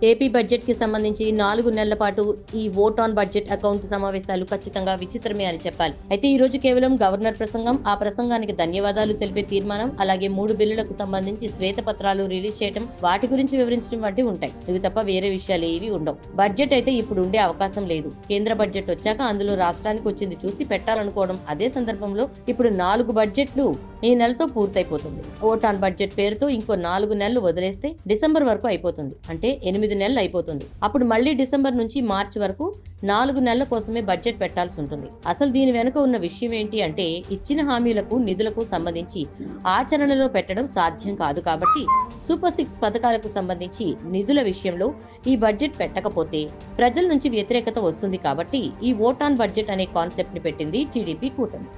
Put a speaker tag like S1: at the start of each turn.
S1: AP budget కి సంబంధించి 4 నెలల పాటు ఈ ఓట్ ఆన్ బడ్జెట్ అకౌంట్ సమావేశాలు ఖచ్చితంగా విచిత్రమే అని చెప్పాలి. అయితే ఈ రోజు కేవలం గవర్నర్ ప్రసంగం, ఆ ప్రసంగానికి ధన్యవాదాలు తెలిపే తీర్మానం, అలాగే 3 బిల్లులకు సంబంధించి శ్వేతపత్రాలు రిలీజ్ చేయడం, వాటి గురించి వివరించడం వంటివి ఉంటాయి. ఇవి తప్ప వేరే విషయాలు ఏవి ఉండవు. బడ్జెట్ అయితే ఇప్పుడు ఉండే అవకాశం లేదు. కేంద్ర బడ్జెట్ వచ్చాక అందులో రాష్ట్రానికి వచ్చింది చూసి పెట్టాలనుకోవడం. అదే సందర్భంలో ఇప్పుడు 4 బడ్జెట్లు ఈ నెలతో పూర్తయిపోతుంది. ఓట్ ఆన్ బడ్జెట్ పేరుతో ఇంకో 4 నెలలు వదిలేస్తే డిసెంబర్ వరకు అయిపోతుంది. అంటే 8 నెలలు అయిపోతుంది. అప్పుడు మళ్ళీ డిసెంబర్ నుంచి మార్చి వరకు 4 నెలల కోసమే బడ్జెట్ పెట్టాల్సి ఉంటుంది. అసలు దీని వెనుక ఉన్న విషయం ఏంటి అంటే, ఇచ్చిన హామీలకు నిధులకు సంబంధించి ఆచరణలో పెట్టడం సాధ్యం కాదు కాబట్టి సూపర్ 6 పథకాలకు సంబంధించి నిధుల విషయంలో ఈ బడ్జెట్ పెట్టకపోతే ప్రజల నుంచి వ్యతిరేకత వస్తుంది కాబట్టి ఈ ఓట్ ఆన్ బడ్జెట్ అనే కాన్సెప్ట్ ని పెట్టింది టీడీపీ కూటమి.